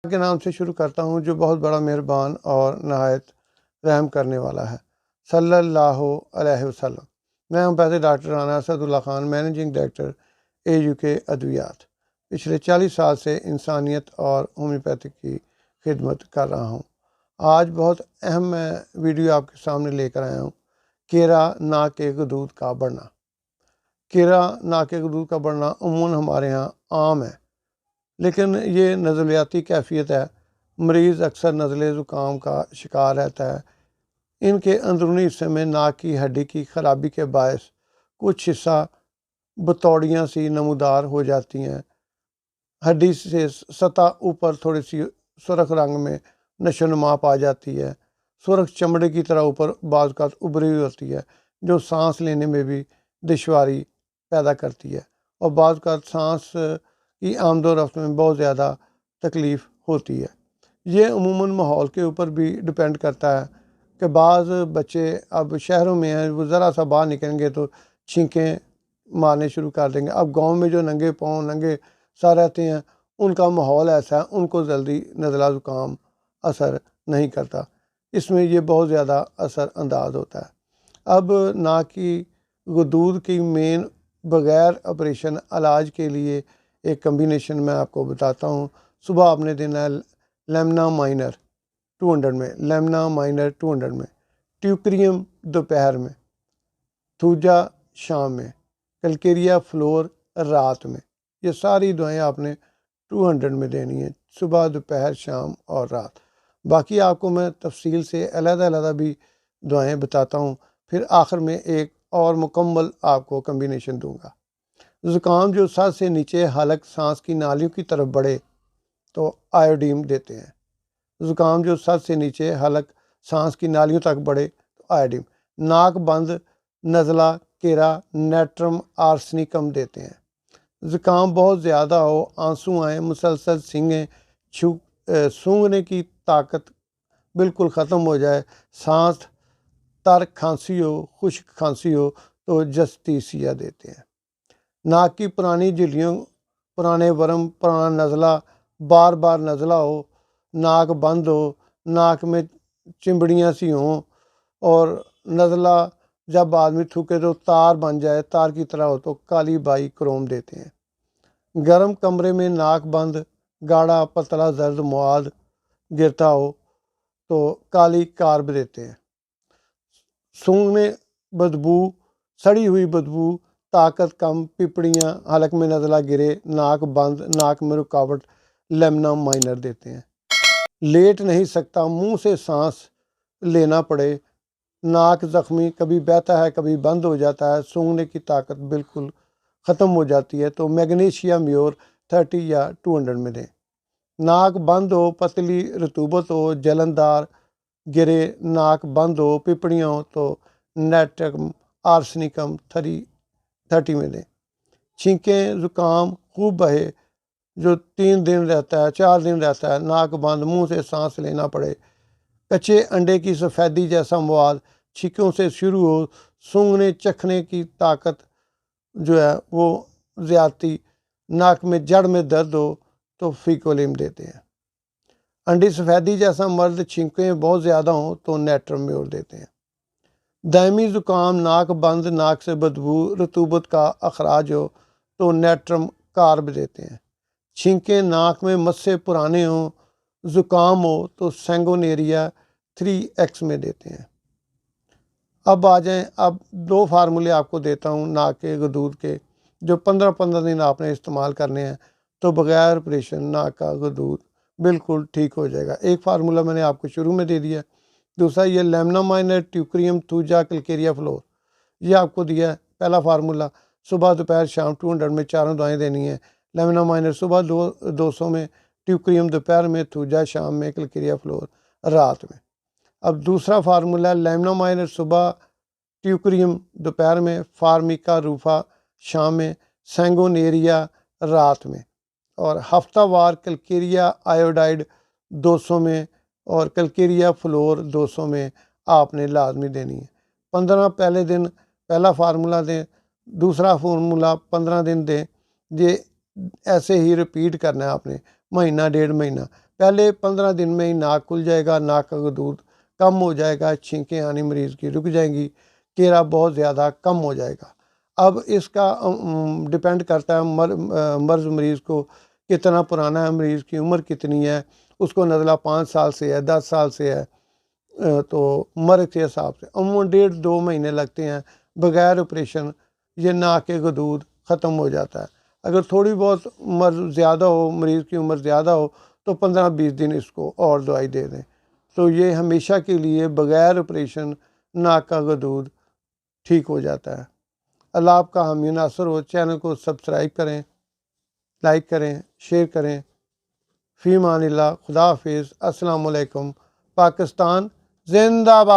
کے نام سے شروع کرتا ہوں جو بہت بڑا مہربان اور نہایت رحم کرنے والا ہے، صلی اللہ علیہ وسلم۔ میں ہوں پیسے ڈاکٹر رانا اسد اللہ خان، مینیجنگ ڈائریکٹر AUK ادویات۔ پچھلے 40 سال سے انسانیت اور ہومیوپیتھک کی خدمت کر رہا ہوں۔ آج بہت اہم میں ویڈیو آپ کے سامنے لے کر آیا ہوں، کیرا ناک کے غدود کا بڑھنا۔ کیرا ناک کے غدود کا بڑھنا عموماً ہمارے ہاں عام ہے، لیکن یہ نزلیاتی کیفیت ہے۔ مریض اکثر نزلے زکام کا شکار رہتا ہے۔ ان کے اندرونی حصے میں ناک کی ہڈی کی خرابی کے باعث کچھ حصہ بتوڑیاں سی نمودار ہو جاتی ہیں۔ ہڈی سے سطح اوپر تھوڑی سی سرخ رنگ میں نشو نما پا جاتی ہے، سرخ چمڑے کی طرح اوپر بعض اوقات ابھری ہوئی ہوتی ہے، جو سانس لینے میں بھی دشواری پیدا کرتی ہے، اور بعض اوقات سانس کی آمد و رفت میں بہت زیادہ تکلیف ہوتی ہے۔ یہ عموماً ماحول کے اوپر بھی ڈپینڈ کرتا ہے کہ بعض بچے اب شہروں میں ہیں، وہ ذرا سا باہر نکلیں گے تو چھینکیں مارنے شروع کر دیں گے۔ اب گاؤں میں جو ننگے پاؤں ننگے سر رہتے ہیں، ان کا ماحول ایسا ہے، ان کو جلدی نزلہ زکام اثر نہیں کرتا، اس میں یہ بہت زیادہ اثر انداز ہوتا ہے۔ اب ناک کی غدود کی مین بغیر آپریشن علاج کے لیے ایک کمبینیشن میں آپ کو بتاتا ہوں۔ صبح آپ نے دینا ہے لیمنا مائنر 200 میں، لیمنا مائنر 200 میں، ٹیوکریم دوپہر میں، تھوجا شام میں، کلکیریا فلور رات میں۔ یہ ساری دعائیں آپ نے 200 میں دینی ہیں، صبح دوپہر شام اور رات۔ باقی آپ کو میں تفصیل سے علیحدہ علیحدہ بھی دعائیں بتاتا ہوں، پھر آخر میں ایک اور مکمل آپ کو کمبینیشن دوں گا۔ زکام جو سر سے نیچے حلق سانس کی نالیوں کی طرف بڑھے تو آیوڈین دیتے ہیں۔ زکام جو سر سے نیچے حلق سانس کی نالیوں تک بڑھے تو آیوڈین۔ ناک بند نزلہ کیرا نیٹرم آرسنیکم دیتے ہیں۔ زکام بہت زیادہ ہو، آنسو آئیں، مسلسل سینگیں، سونگھنے کی طاقت بالکل ختم ہو جائے، سانس تر کھانسی ہو، خشک کھانسی ہو تو جستیسیا دیتے ہیں۔ ناک کی پرانی جھلیوں، پرانے ورم، پرانا نزلہ، بار بار نزلہ ہو، ناک بند ہو، ناک میں چمبڑیاں سی ہوں، اور نزلہ جب آدمی تھوکے تو تار بن جائے، تار کی طرح ہو تو کالی بائی کروم دیتے ہیں۔ گرم کمرے میں ناک بند، گاڑھا پتلا زرد مواد گرتا ہو تو کالی کارب دیتے ہیں۔ سونگھنے، بدبو، سڑی ہوئی بدبو، طاقت کم، پپڑیاں، حلق میں نزلہ گرے، ناک بند، ناک میں رکاوٹ، لیمنا مائنر دیتے ہیں۔ لیٹ نہیں سکتا، منہ سے سانس لینا پڑے، ناک زخمی، کبھی بہتا ہے کبھی بند ہو جاتا ہے، سونگھنے کی طاقت بالکل ختم ہو جاتی ہے تو میگنیشیا میور 30 یا 200 میں دیں۔ ناک بند ہو، پتلی رطوبت ہو، جلندار گرے، ناک بند ہو، پپڑیاں ہو تو نیٹرم آرسنیکم 30 میں دیں۔ چھینکیں، زکام خوب بہے جو 3 دن رہتا ہے، 4 دن رہتا ہے، ناک بند، منہ سے سانس لینا پڑے، کچے انڈے کی سفیدی جیسا مواد چھینکوں سے شروع ہو، سونگھنے چکھنے کی طاقت جو ہے وہ زیادتی، ناک میں جڑ میں درد ہو تو فیکولیم دیتے ہیں۔ انڈی سفیدی جیسا مرد، چھینکیں بہت زیادہ ہوں تو نیٹرم میور دیتے ہیں۔ دائمی زکام، ناک بند، ناک سے بدبو، رطوبت کا اخراج ہو تو نیٹرم کارب دیتے ہیں۔ چھینکیں، ناک میں مسے پرانے ہوں، زکام ہو تو سینگونیریا 3X میں دیتے ہیں۔ اب آ جائیں، اب 2 فارمولے آپ کو دیتا ہوں ناک کے غدود کے، جو 15 دن آپ نے استعمال کرنے ہیں تو بغیر آپریشن ناک کا غدود بالکل ٹھیک ہو جائے گا۔ ایک فارمولہ میں نے آپ کو شروع میں دے دیا، دوسرا یہ لیمنا مائنر، ٹیوکریم، تھوجا، کلکیریا فلور، یہ آپ کو دیا ہے پہلا فارمولہ۔ صبح دوپہر شام 200 میں چاروں دعائیں دینی ہیں۔ لیمنا مائنر صبح 200 میں، ٹیوکریم دوپہر میں، تھوجا شام میں، کلکیریا فلور رات میں۔ اب دوسرا فارمولہ، لیمنا مائنر صبح، ٹیوکریم دوپہر میں، فارمیکا روفا شام میں، سینگونیریا رات میں، اور ہفتہ وار کلکیریا آیوڈائڈ 200 میں اور کلکیریا فلور 200 میں آپ نے لازمی دینی ہے۔ 15 پہلے دن پہلا فارمولہ دیں، دوسرا فارمولہ 15 دن دیں، یہ ایسے ہی رپیٹ کرنا ہے آپ نے، مہینہ 1.5 مہینہ۔ پہلے 15 دن میں ہی ناک کھل جائے گا، ناک کا گدود کم ہو جائے گا، چھینکیں آنی مریض کی رک جائیں گی، کیرا بہت زیادہ کم ہو جائے گا۔ اب اس کا ڈپینڈ کرتا ہے مرض مریض کو کتنا پرانا ہے، مریض کی عمر کتنی ہے، اس کو نزلہ 5 سال سے ہے، 10 سال سے ہے، تو مرض کے حساب سے عموماً 1.5-2 مہینے لگتے ہیں۔ بغیر آپریشن یہ ناک کے گدود ختم ہو جاتا ہے۔ اگر تھوڑی بہت مرض زیادہ ہو، مریض کی عمر زیادہ ہو، تو 15-20 دن اس کو اور دوائی دے دیں۔ تو یہ ہمیشہ کے لیے بغیر آپریشن ناک کا گدود ٹھیک ہو جاتا ہے۔ اللہ آپ کا حامی و ناصر ہو۔ چینل کو سبسکرائب کریں، لائک کریں، شیئر کریں۔ فی امان اللہ، خدا حافظ، السلام علیکم۔ پاکستان زندہ باد۔